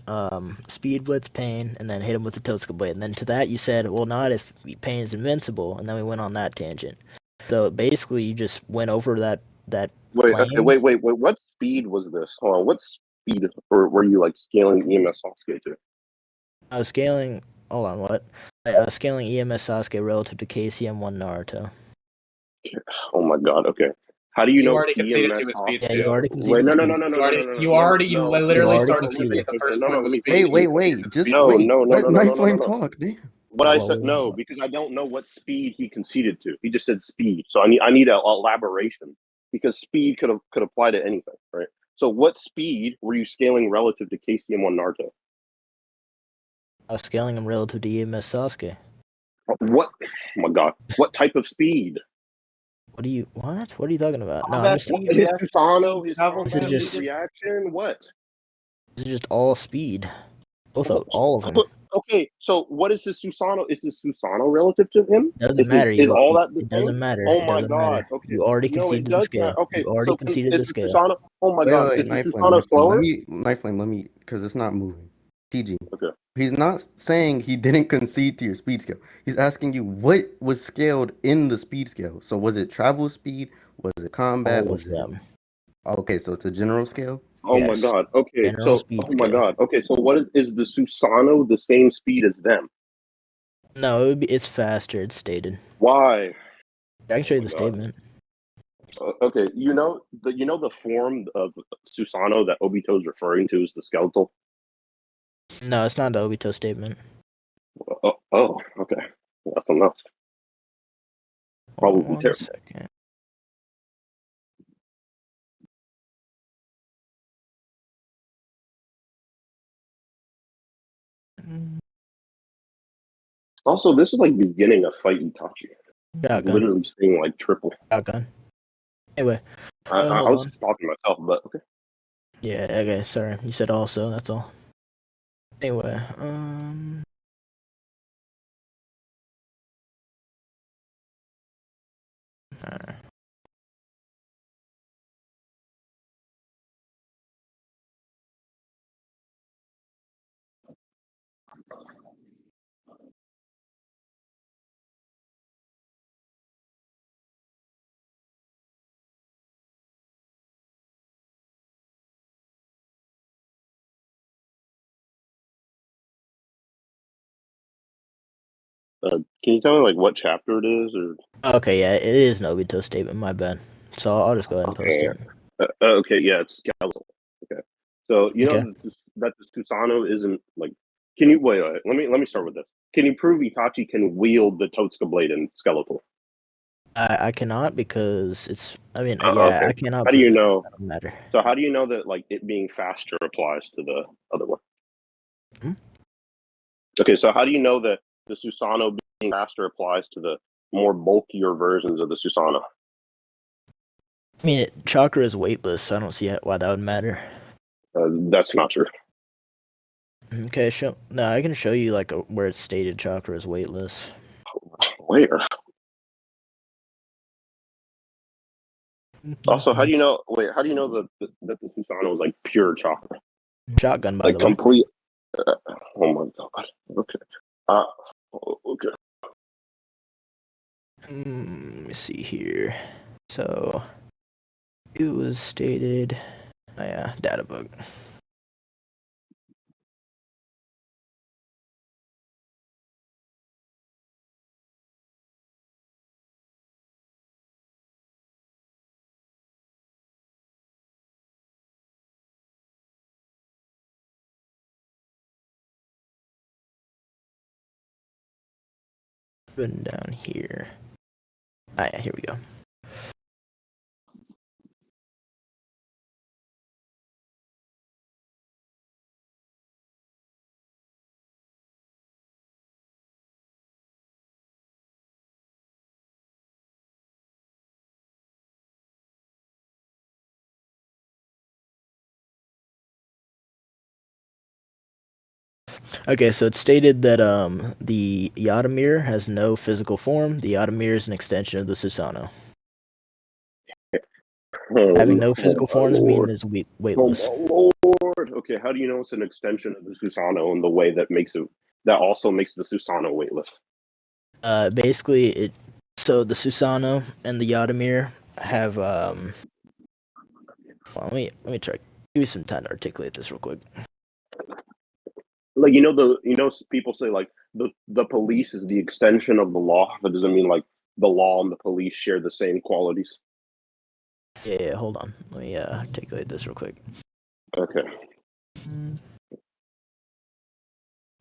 speed blitz Pain and then hit him with the Totsuka blade. And then to that you said, well, not if Pain is invincible. And then we went on that tangent. So basically, you just went over that Wait, claim. okay, wait. What speed was this? Hold on. What speed were you like scaling EMS Sasuke to? I was scaling. Hold on, what? I was scaling EMS Sasuke relative to KCM1 Naruto. Oh my god. Okay. How do you know already conceded EMS to his speed Yeah, you scale. already conceded. Wait, no. You already literally started conceded. with the first point with Wait. speed. Just no, wait. no. Let NightFlame talk. Damn. What I said no, because I don't know what speed he conceded to. He just said speed, so I need an elaboration because speed could apply to anything, right? So what speed were you scaling relative to KCM1 Naruto? I was scaling him relative to EMS Sasuke. What? Oh my god! What type of speed? What are you talking about? No, His Susano, his combat, his reaction. What? This is just all speed. All of them. Okay, so what is his Susano? Is his Susano relative to him? Doesn't matter. Is all that the it same? doesn't matter. Oh It my doesn't god! matter. Okay, You already no, conceded it the does scale. matter. Okay, You already so conceded is the the scale. Susano? Oh my god! Is the Susano slower? NightFlame, let me, because it's not moving. TG. Okay. He's not saying he didn't concede to your speed scale. He's asking you what was scaled in the speed scale. So was it travel speed? Was it combat? All of them. Okay, so it's a general scale? Oh my Yes. god. Okay, General so speed oh my scale. god. Okay, so what is the Susano the same speed as them? No, it's faster. It's stated. Why? I can show you the statement. Okay, you know the form of Susano that Obito is referring to is the skeletal. No, it's not the Obito statement. Oh, okay. That's enough. Probably One terrible. second. Also, this is like beginning a fight Itachi. Shotgun. Literally saying like triple. Shotgun. Anyway. I was just talking to myself, but okay. Yeah, okay, sorry. You said also, that's all. Anyway, Can you tell me like what chapter it is, or? Okay, yeah, it is an Obito statement. My bad. So I'll just go ahead and post it. Okay, yeah, it's skeletal. Okay, so you know that the Susano isn't like. Can you wait? Let me start with this. Can you prove Itachi can wield the Totsuka blade in skeletal? I cannot because it's. I mean, Okay. I cannot. How do you know? That doesn't matter. So how do you know that like it being faster applies to the other one? Okay, so how do you know that the Susano being faster applies to the more bulkier versions of the Susano? I mean, chakra is weightless, so I don't see why that would matter. That's not true. Okay, I can show you like where it's stated chakra is weightless. Where? Also, how do you know? Wait, how do you know that the Susano is like pure chakra? Shotgun, by like the way. Complete. Oh my god. Okay. Okay. Let me see here. So it was stated. Oh yeah, data book. Putting down here. Ah, yeah, here we go. Okay, so it's stated that the Yatamir has no physical form. The Yatamir is an extension of the Susanoo. Having no physical forms means it's weightless. Oh Lord! Okay, how do you know it's an extension of the Susanoo in the way that also makes the Susanoo weightless? Basically, so the Susanoo and the Yatamir have Well, let me try. Give me some time to articulate this real quick. Like people say like the police is the extension of the law. That doesn't mean like the law and the police share the same qualities. Yeah, hold on. Let me articulate this real quick. Okay.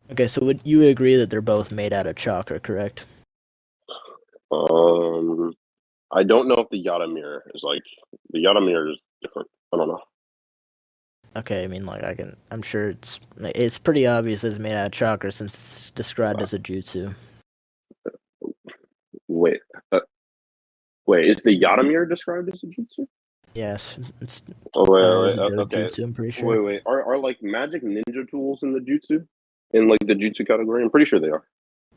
Okay, so would you agree that they're both made out of chakra, correct? I don't know if the Yatamir is the Yatamir is different. I don't know. Okay, I mean, like I'm sure it's pretty obvious it's made out of chakra since it's described as a jutsu. Wait, is the Yatamir described as a jutsu? Yes. It's okay. Jutsu, I'm pretty sure. Wait. Are like magic ninja tools in the jutsu? In like the jutsu category? I'm pretty sure they are.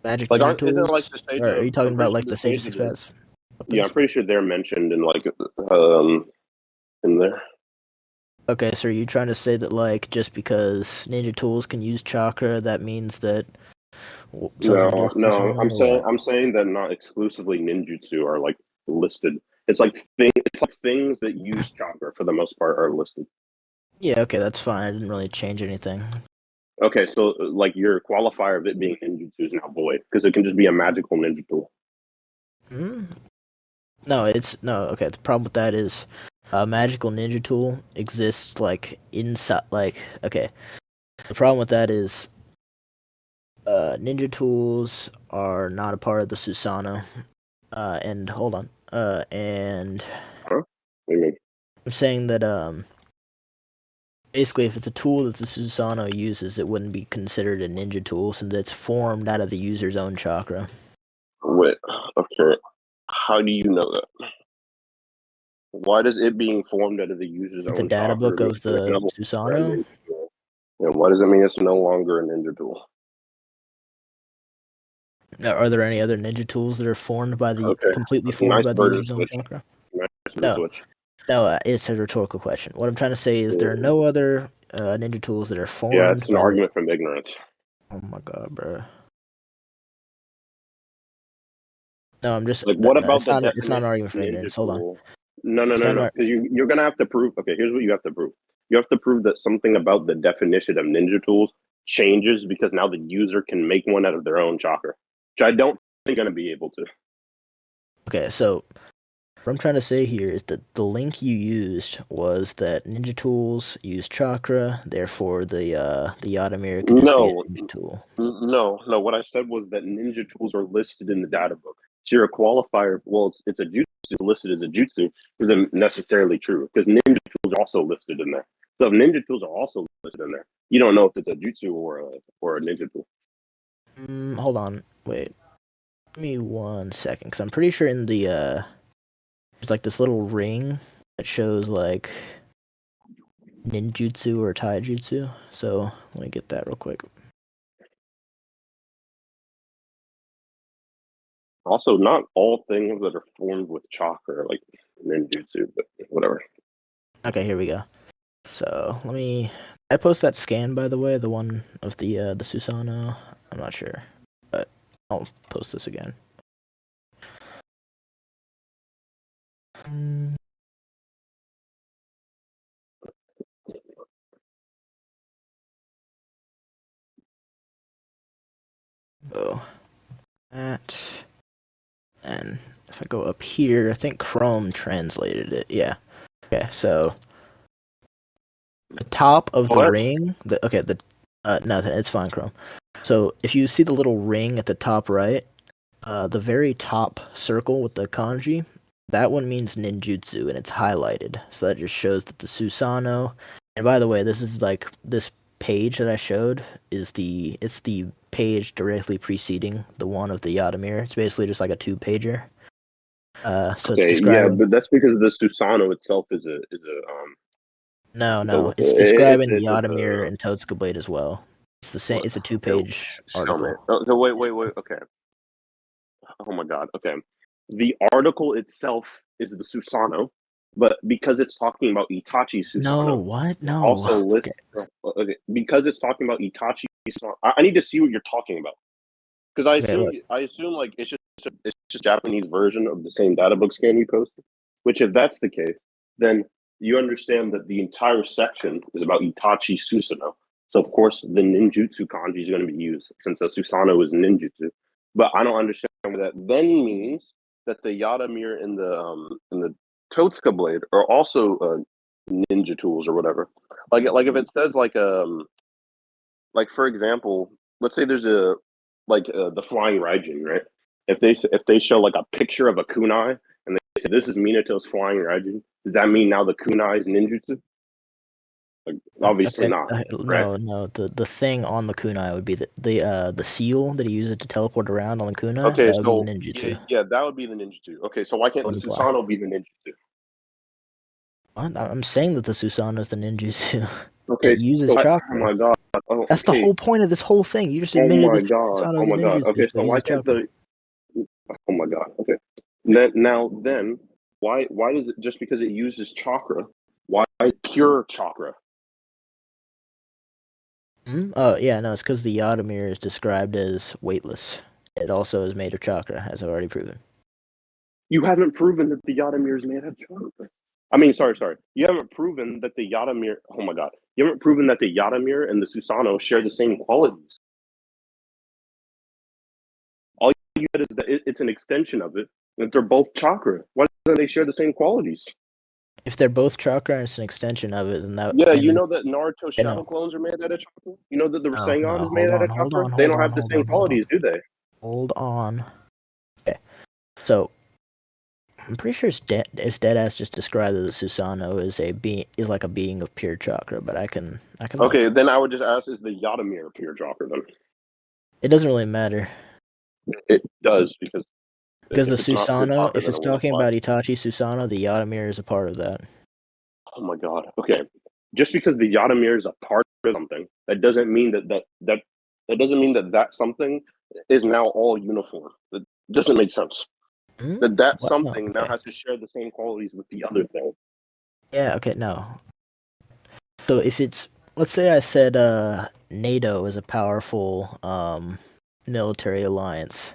Magic ninja tools? Isn't like the stage or are you talking about like the the Sage of Six Paths? Yeah, I'm pretty sure they're mentioned in like in there. Okay, so are you trying to say that like just because ninja tools can use chakra, that means that No. I'm saying that not exclusively ninjutsu are like listed. It's like things that use chakra for the most part are listed. Yeah, okay, that's fine. I didn't really change anything. Okay, so like your qualifier of it being ninjutsu is now void because it can just be a magical ninja tool. No, okay. The problem with that is a magical ninja tool exists like inside. Like, okay, the problem with that is ninja tools are not a part of the Susanoo. And hold on. And Huh? What do you mean? I'm saying that basically, if it's a tool that the Susanoo uses, it wouldn't be considered a ninja tool since it's formed out of the user's own chakra. Wait, okay. How do you know that? Why does it being formed out of the user's own The data book of the Susanoo? And why does it mean it's no longer a ninja tool? Are there any other ninja tools that are formed by the completely formed by the user's own chakra? No, it's a rhetorical question. What I'm trying to say is there are no other ninja tools that are formed. Yeah, it's an argument from ignorance. Oh my god, bro. No, I'm just like. What about it's not an argument from ignorance. Hold on. No. Because you're gonna have to prove. Okay, here's what you have to prove. You have to prove that something about the definition of ninja tools changes because now the user can make one out of their own chakra, which I don't think gonna be able to. Okay, so what I'm trying to say here is that the link you used was that ninja tools use chakra, therefore the Yatamir can just be a ninja tool. No. What I said was that ninja tools are listed in the data book. So you're a qualifier. Well, it's a jutsu listed as a jutsu isn't necessarily true because ninja tools are also listed in there. So if ninja tools are also listed in there, you don't know if it's a jutsu or a ninja tool. Hold on, wait. Give me 1 second, because I'm pretty sure in the there's like this little ring that shows like ninjutsu or taijutsu. So let me get that real quick. Also, not all things that are formed with chakra are like ninjutsu, but whatever. Okay, here we go. So I post that scan, by the way, the one of the Susanoo. I'm not sure, but I'll post this again. Oh, that. And if I go up here, I think Chrome translated it. Yeah. Okay, so the top of the ring. Nothing. It's fine, Chrome. So if you see the little ring at the top right, The very top circle with the kanji, that one means ninjutsu, and it's highlighted. So that just shows that the Susanoo. And by the way, this is like this page that I showed it's the page directly preceding the one of the Yadamir. It's basically just like a 2-pager. So Okay, it's describing. yeah, but that's because the Susanoo itself is a No, it's describing the it's Yadamir and Totsuka Blade as well. It's the same. It's a 2-page article. Oh, so wait. Okay. Oh my god. Okay. The article itself is the Susanoo, but because it's talking about Itachi Susanoo. No, what? No. Also list. Okay. Because it's talking about Itachi Susanoo. I need to see what you're talking about. Because I assume like it's just Japanese version of the same data book scan you posted. Which, if that's the case, then you understand that the entire section is about Itachi Susanoo. So of course the ninjutsu kanji is going to be used since the Susanoo is ninjutsu. But I don't understand what that then means that the Yadamir and the Totsuka blade are also ninja tools or whatever. Like if it says like for example, let's say there's a the flying Raijin, right? If they show like a picture of a kunai and they say this is Minato's flying Raijin, does that mean now the kunai is ninjutsu? Like, obviously not. Right? No. The thing on the kunai would be the seal that he uses to teleport around on the kunai. Okay, that would be the ninjutsu. yeah, that would be the ninjutsu. Okay, so why can't the Susanoo be the ninjutsu? What? I'm saying that the Susanoo is the ninjutsu. Okay, it uses chakra. Oh my god. Oh, that's the whole point of this whole thing. You just admitted that Susanoo is the ninjutsu. Okay, so why can't the? Oh my god. Okay. Then why does it just because it uses chakra? Why pure chakra? Oh yeah, no, it's because the Yadamir is described as weightless. It also is made of chakra, as I've already proven. You haven't proven that the Yadamir is made of chakra. I mean, sorry. You haven't proven that the Yadamir. Oh my god. You haven't proven that the Yadamir and the Susanoo share the same qualities. All you get is that it's an extension of it. That they're both chakra. Why don't they share the same qualities? If they're both chakra and it's an extension of it, then that. Yeah, you know that Naruto shadow clones are made out of chakra. You know that the Rasengan is made out of chakra. They don't have the same qualities, do they? Hold on. Okay, so I'm pretty sure it's dead ass just described that the Susanoo is like a being of pure chakra, but I can. Okay, then I would just ask: is the Yadamir pure chakra then? It doesn't really matter. It does because the Susanoo, if it's talking about Itachi Susanoo, the Yadamir is a part of that. Oh my god. Okay. Just because the Yadamir is a part of something, that doesn't mean that something is now all uniform. That doesn't make sense. That something now has to share the same qualities with the other thing. Yeah, okay, no. So if it's, let's say I said NATO is a powerful military alliance,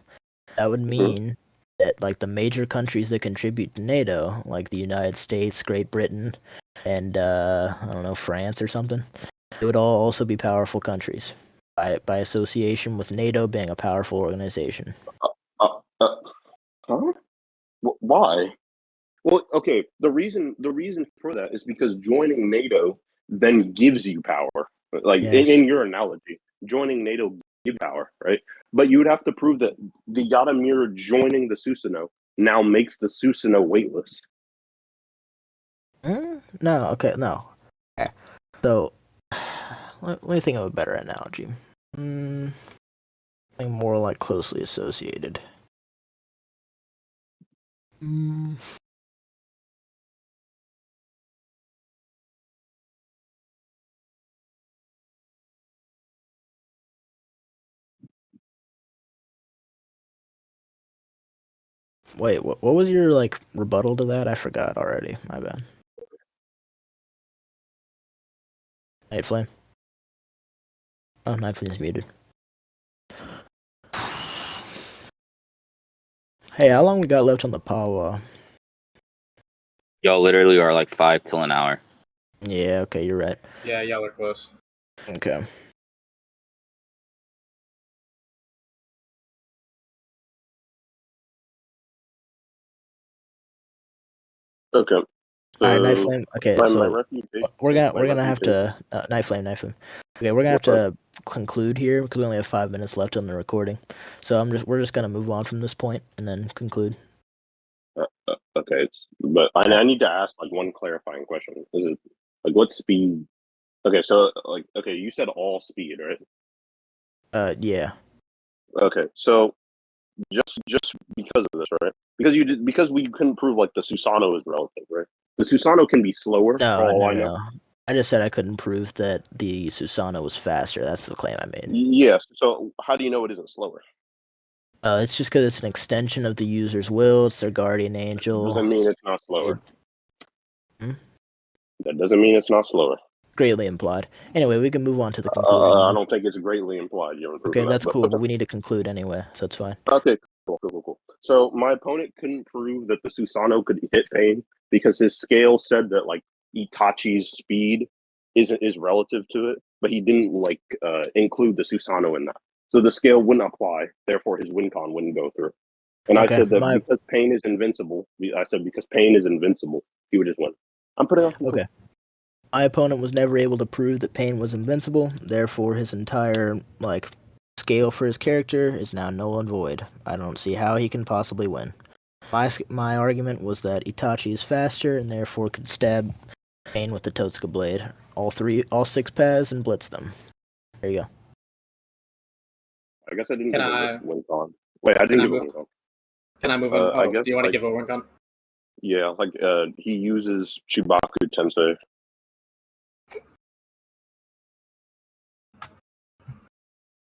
that would mean that like the major countries that contribute to NATO, like the United States, Great Britain, and I don't know, France or something, they would all also be powerful countries by association with NATO being a powerful organization. Huh? Why? Well, okay. The reason for that is because joining NATO then gives you power. Like in your analogy, joining NATO gives you power, right? But you would have to prove that the Yadamir joining the Susanoo now makes the Susanoo weightless. No. Okay. So let me think of a better analogy. Something more like closely associated. Wait, what was your like rebuttal to that? I forgot already. My bad. NightFlame. Oh, NightFlame's muted. Hey, how long we got left on the powwow? Y'all literally are like 5 till an hour. Yeah, okay, you're right. Yeah, y'all are close. Okay. Okay. NightFlame. Okay, so we're gonna have to NightFlame. Okay, we're gonna have to conclude here because we only have 5 minutes left on the recording. So we're just gonna move on from this point and then conclude. Okay, but I need to ask like one clarifying question. Is it like what speed? Okay, so you said all speed, right? Yeah. Okay, so just because of this, right? Because we couldn't prove like the Susanoo is relative, right? The Susanoo can be slower. No. I just said I couldn't prove that the Susanoo was faster. That's the claim I made. Yes. So how do you know it isn't slower? It's just because it's an extension of the user's will. It's their guardian angel. Doesn't mean it's not slower. That doesn't mean it's not slower. Greatly implied. Anyway, we can move on to the conclusion. I don't think it's greatly implied. Okay, that's cool, but we need to conclude anyway, so it's fine. Okay, cool. So my opponent couldn't prove that the Susanoo could hit Pain because his scale said that like Itachi's speed is relative to it, but he didn't include the Susanoo in that. So the scale wouldn't apply, therefore his win con wouldn't go through. And I said that because Pain is invincible, he would just win. I'm putting off. Okay. My opponent was never able to prove that Pain was invincible, therefore his entire scale for his character is now null and void. I don't see how he can possibly win. My argument was that Itachi is faster and therefore could stab Pain with the Totsuka blade. All 6 paths and blitz them. There you go. I guess I didn't give a win con. Wait, I didn't give a win con. Can I move on? Do you want to give a win con? Yeah, he uses Chibaku Tensei.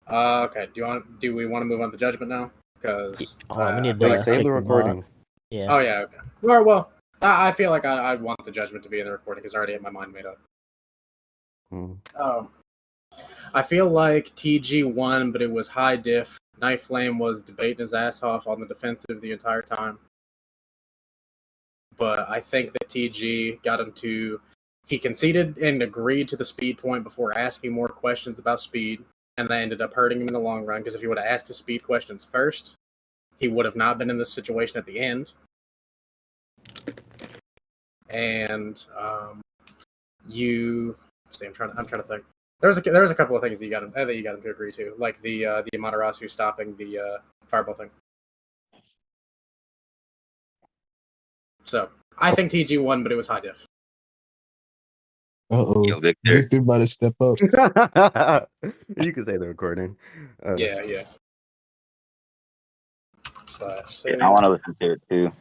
Okay. Do we want to move on to judgment now? Because we need to save the recording. Yeah. Oh yeah. Okay. Well, I feel like I'd want the judgment to be in the recording because I already have my mind made up. I feel like TG won, but it was high diff. NightFlame was debating his ass off on the defensive the entire time. But I think that TG got him to... He conceded and agreed to the speed point before asking more questions about speed, and that ended up hurting him in the long run, because if he would have asked his speed questions first, he would have not been in this situation at the end. And I'm trying to think. There was a couple of things that you got him to agree to, like the Amaterasu stopping the fireball thing. So I think TG won, but it was high diff. Yo, Victor about to step up. You can say the recording. Yeah. I want to listen to it too.